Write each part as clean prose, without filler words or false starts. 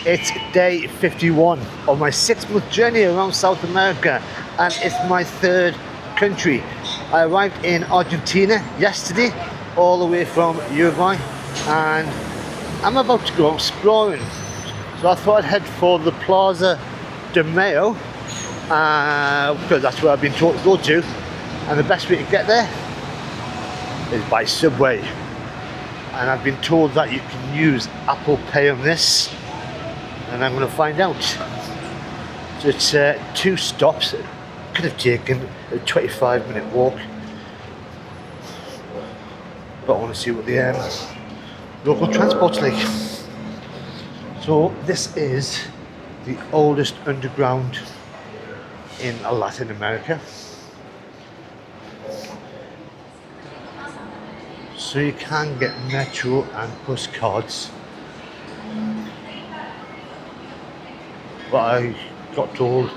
It's day 51 of my 6-month journey around South America, and it's my third country. I arrived in Argentina yesterday, all the way from Uruguay, and I'm about to go exploring. So I thought I'd head for the Plaza de Mayo, because that's where I've been told to go to, and the best way to get there is by subway. And I've been told that you can use Apple Pay on this, and I'm going to find out. So it's 2 stops. It could have taken a 25-minute walk, but I want to see what the local transport's like. So this is the oldest underground in Latin America. So you can get metro and bus cards, but I got told,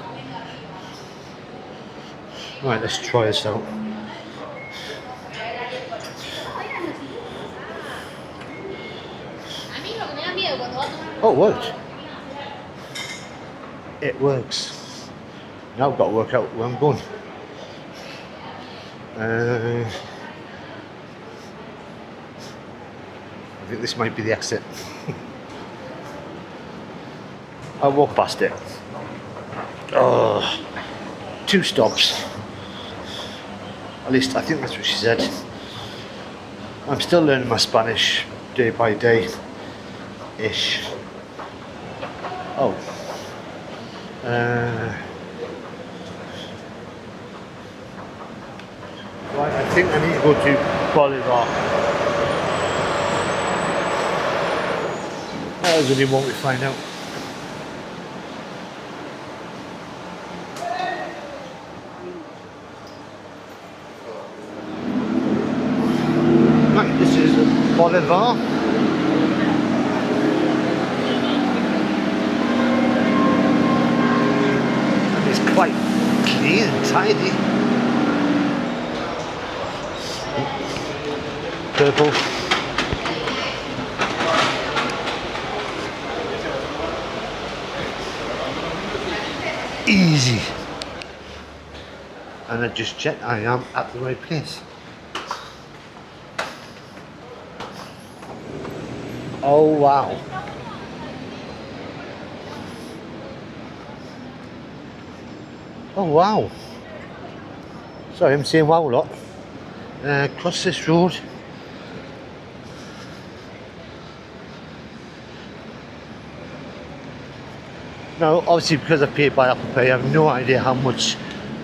right, let's try this out. Oh, it worked. It works. Now I've got to work out where I'm going. I think this might be the exit. I'll walk past it. Oh, 2 stops. At least I think that's what she said. I'm still learning my Spanish day by day-ish. Oh. Right, I think I need to go to Bolivar. That was only one we find out. Right, this is Bolivar. And it's quite clean and tidy. Purple. Easy. And I just checked I am at the right place. Oh wow. Oh wow. Sorry, I'm saying wow a lot. Cross this road. Now, obviously, because I paid by Apple Pay, I have no idea how much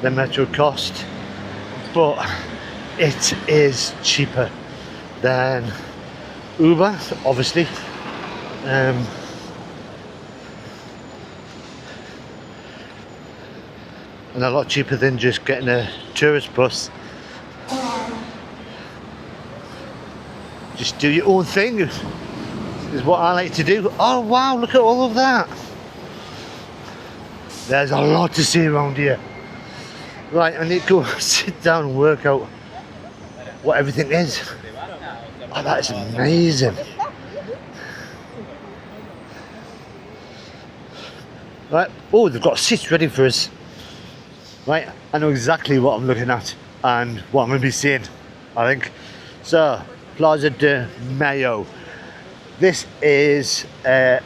the metro cost, but it is cheaper than Uber, obviously. And a lot cheaper than just getting a tourist bus. Just do your own thing is what I like to do. Oh wow, look at all of that. There's a lot to see around here. Right, I need to go sit down and work out what everything is. Oh, that is amazing. Right, oh, they've got seats ready for us. Right, I know exactly what I'm looking at and what I'm going to be seeing, I think. So, Plaza de Mayo. This is, in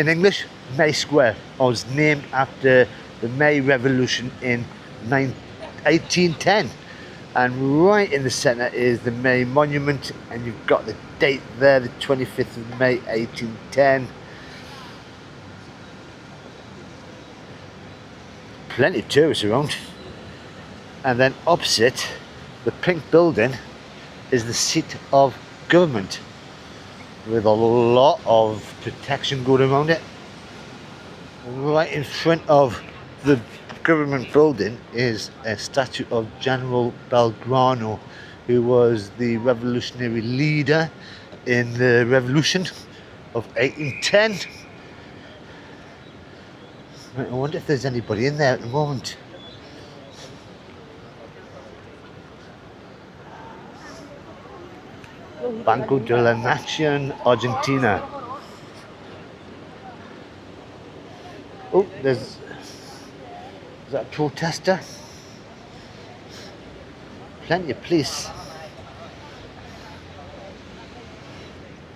English, May Square. I was named after the May Revolution in 1810, and right in the centre is the May Monument, and you've got the date there, the 25th of May 1810. Plenty of tourists around. And then opposite, the pink building is the seat of government, with a lot of protection going around it. Right in front of the government building is a statue of General Belgrano, who was the revolutionary leader in the revolution of 1810. Right, I wonder if there's anybody in there at the moment. Banco de la Nación Argentina. Oh, is that a protester? Plenty of police.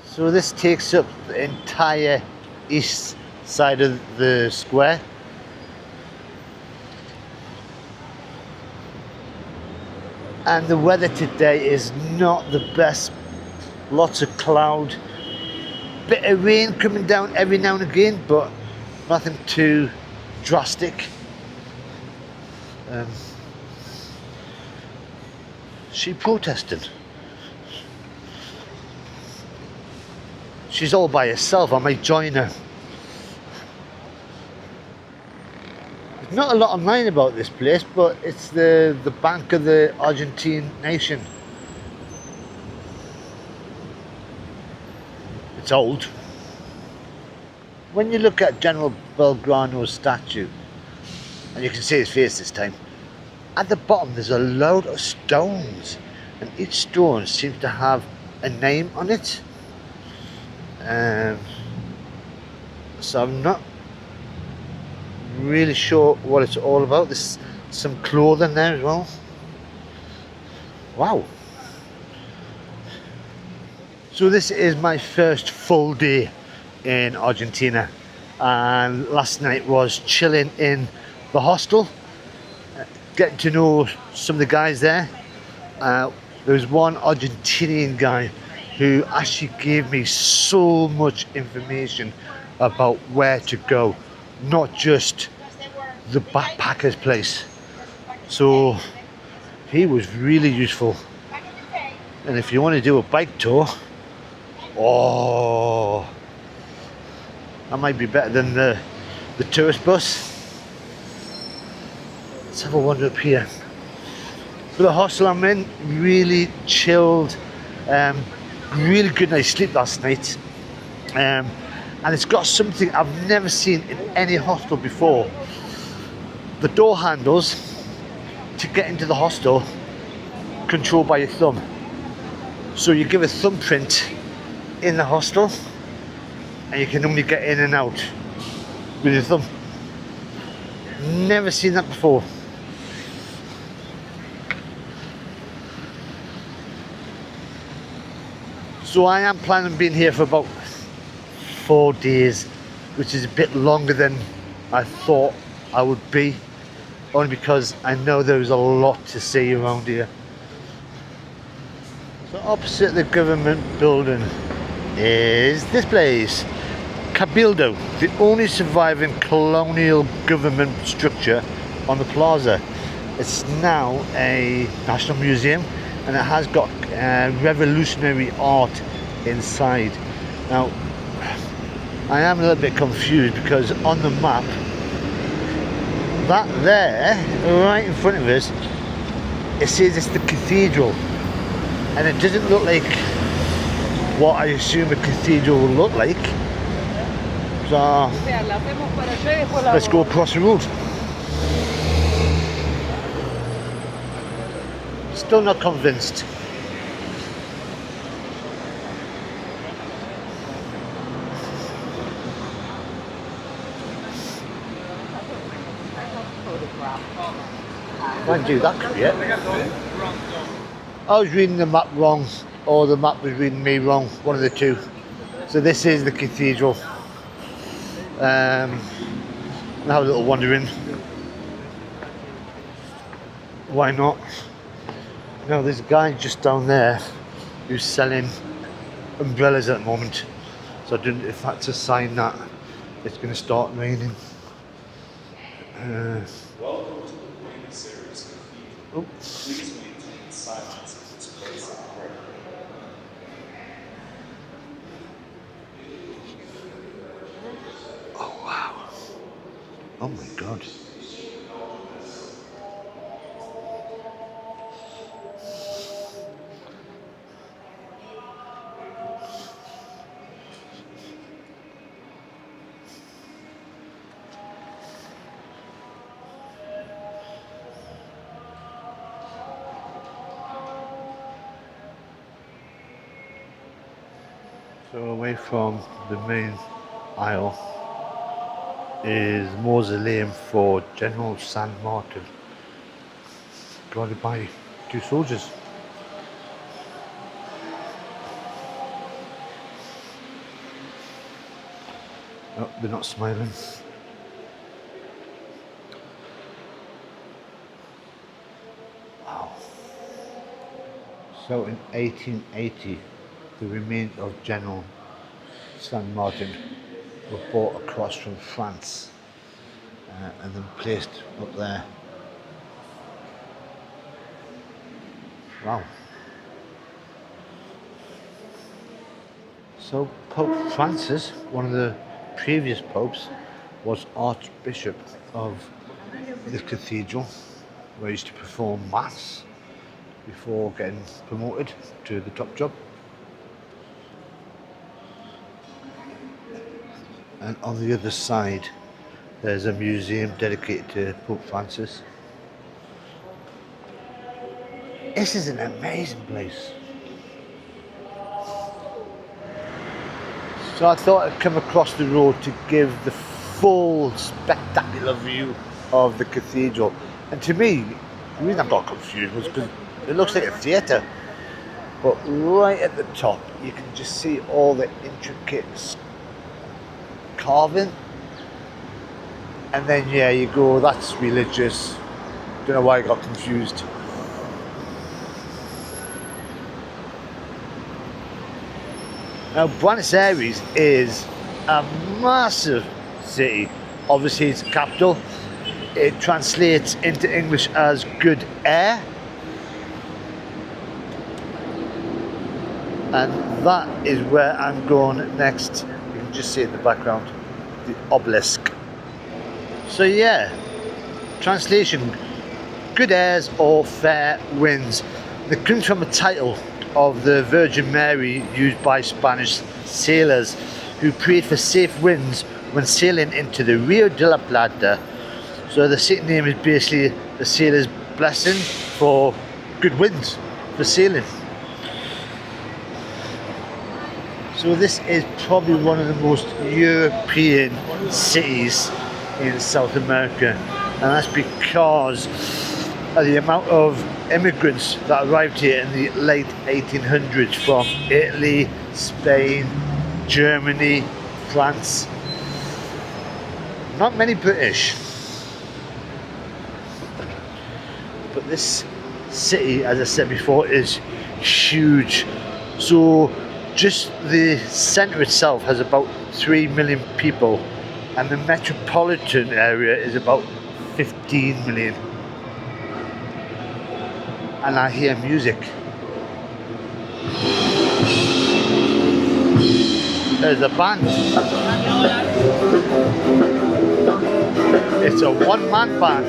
So this takes up the entire east side of the square. And the weather today is not the best. Lots of cloud. Bit of rain coming down every now and again, but nothing too drastic. She protested. She's all by herself. I might join her. There's not a lot online about this place, but it's the Bank of the Argentine nation. It's old. When you look at General Belgrano's statue, and you can see his face this time, at the bottom there's a load of stones, and each stone seems to have a name on it. So I'm not really sure what it's all about. There's some clothing there as well. Wow. So this is my first full day in Argentina, and last night was chilling in the hostel, getting to know some of the guys there. There was one Argentinian guy who actually gave me so much information about where to go, not just the backpackers place. So he was really useful. And if you want to do a bike tour, oh, that might be better than the tourist bus. Let's have a wander up here. But the hostel I'm in, really chilled, really good night's sleep last night, and it's got something I've never seen in any hostel before. The door handles to get into the hostel controlled by your thumb. So you give a thumbprint in the hostel, and you can only get in and out with your thumb. Never seen that before. So I am planning on being here for about 4 days, which is a bit longer than I thought I would be, only because I know there's a lot to see around here. So opposite the government building is this place, Cabildo, the only surviving colonial government structure on the plaza. It's now a national museum, and it has got revolutionary art inside. Now, I am a little bit confused because on the map, that there, right in front of us, it says it's the cathedral, and it doesn't look like what I assume a cathedral will look like. So let's go across the road. Still not convinced. Mind you, that could be it. I was reading the map wrong, or the map was reading me wrong, one of the two. So this is the cathedral. I'll have a little wander in. Why not? Now there's a guy just down there who's selling umbrellas at the moment. So I don't know if that's a sign that it's going to start raining. Welcome to the Buenos Aires Cathedral. Please maintain silence in this place of prayer. Oh wow. Oh my god. So away from the main aisle, is mausoleum for General San Martín, guarded by two soldiers. No, they're not smiling. Wow. So in 1880, the remains of General San Martín were brought across from France and then placed up there. Wow. So Pope Francis, one of the previous popes, was Archbishop of this cathedral, where he used to perform mass before getting promoted to the top job. And on the other side, there's a museum dedicated to Pope Francis. This is an amazing place. So I thought I'd come across the road to give the full spectacular view of the cathedral. And to me, the reason I got confused was because it looks like a theatre. But right at the top, you can just see all the intricate carving. And then yeah, you go, that's religious. Don't know why I got confused. Now, Buenos Aires is a massive city. Obviously, it's the capital. It translates into English as good air. And that is where I'm going next. You can just see in the background, the Obelisk. So yeah, translation, good airs or fair winds. It comes from a title of the Virgin Mary used by Spanish sailors who prayed for safe winds when sailing into the Rio de la Plata. So the city name is basically the sailor's blessing for good winds for sailing. So this is probably one of the most European cities in South America, and that's because of the amount of immigrants that arrived here in the late 1800s from Italy, Spain, Germany, France. Not many British. But this city, as I said before, is huge. So just the centre itself has about 3 million people, and the metropolitan area is about 15 million. And I hear music. There's a band. It's a one-man band.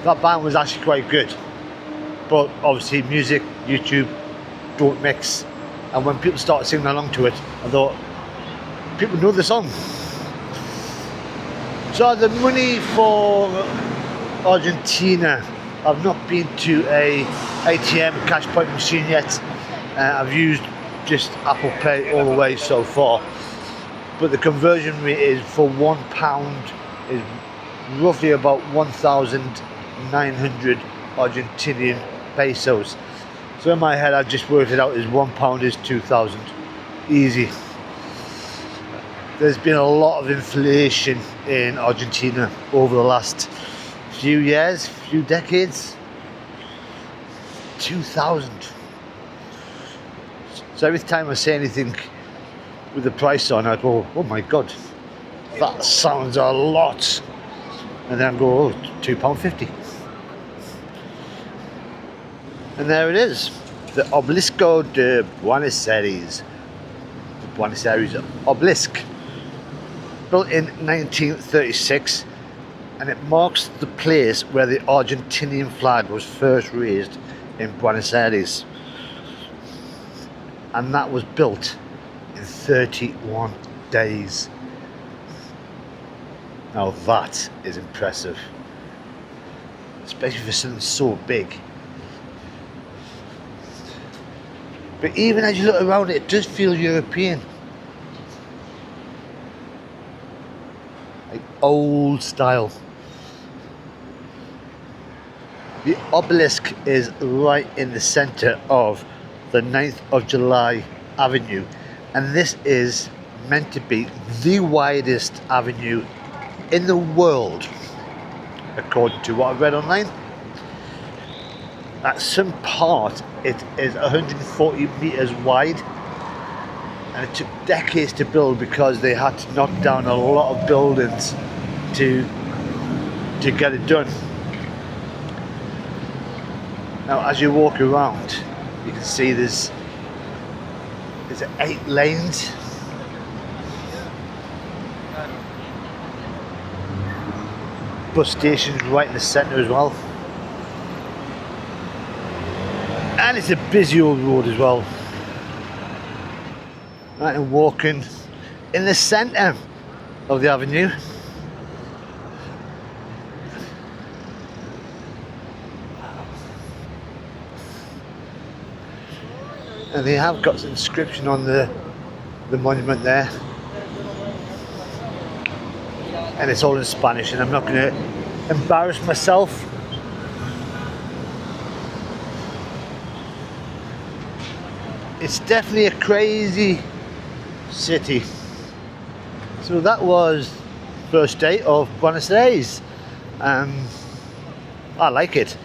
That band was actually quite good. But obviously music, YouTube don't mix. And when people started singing along to it, I thought, people know the song. So the money for Argentina, I've not been to a ATM cash point machine yet. I've used just Apple Pay all the way so far. But the conversion rate is for £1 is roughly about 1,900 Argentinian pesos. So in my head I've just worked it out as £1 is 2,000. Easy. There's been a lot of inflation in Argentina over the last few years, few decades. 2,000. So every time I say anything with the price on, I go, oh my god, that sounds a lot. And then I go, oh, £2.50. And there it is, the Obelisco de Buenos Aires. The Buenos Aires Obelisk. Built in 1936, and it marks the place where the Argentinian flag was first raised in Buenos Aires. And that was built in 31 days. Now that is impressive, especially for something so big. But even as you look around it, it does feel European. like old style. The Obelisk is right in the centre of the 9th of July Avenue, and this is meant to be the widest avenue in the world, according to what I've read online. At some part it is 140 metres wide, and it took decades to build because they had to knock down a lot of buildings to get it done. Now as you walk around, you can see there's 8 lanes. Bus stations right in the centre as well. And it's a busy old road as well. Right, and walking in the centre of the avenue. And they have got an inscription on the monument there. And it's all in Spanish, and I'm not going to embarrass myself. It's definitely a crazy city. So that was first day of Buenos Aires. I like it.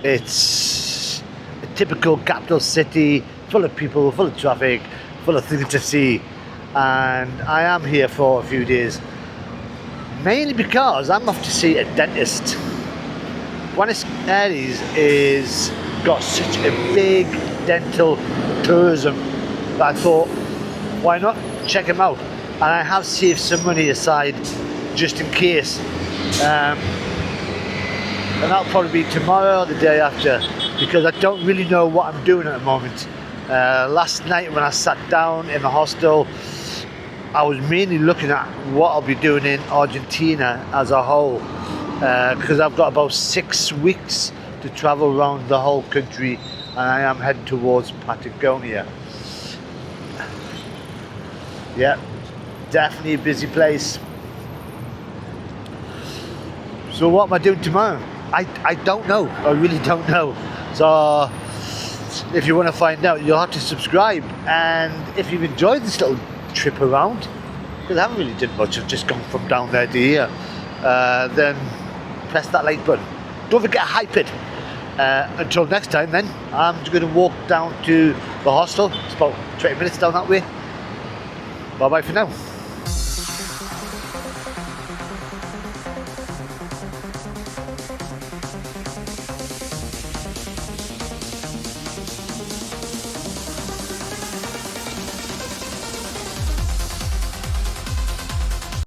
It's a typical capital city, full of people, full of traffic, full of things to see. And I am here for a few days. Mainly because I'm off to see a dentist. Buenos Aires is got such a big dental tourism that I thought, why not check them out? And I have saved some money aside just in case. And that'll probably be tomorrow or the day after, because I don't really know what I'm doing at the moment. Last night when I sat down in the hostel, I was mainly looking at what I'll be doing in Argentina as a whole, because I've got about 6 weeks to travel around the whole country, and I am heading towards Patagonia. Yeah, definitely a busy place. So what am I doing tomorrow? I don't know. I really don't know. So if you want to find out, you'll have to subscribe. And if you've enjoyed this little trip around, because I haven't really done much, I've just gone from down there to here, then press that like button. Don't forget to hype it. Until next time then, I'm just going to walk down to the hostel. It's about 20 minutes down that way. Bye bye for now.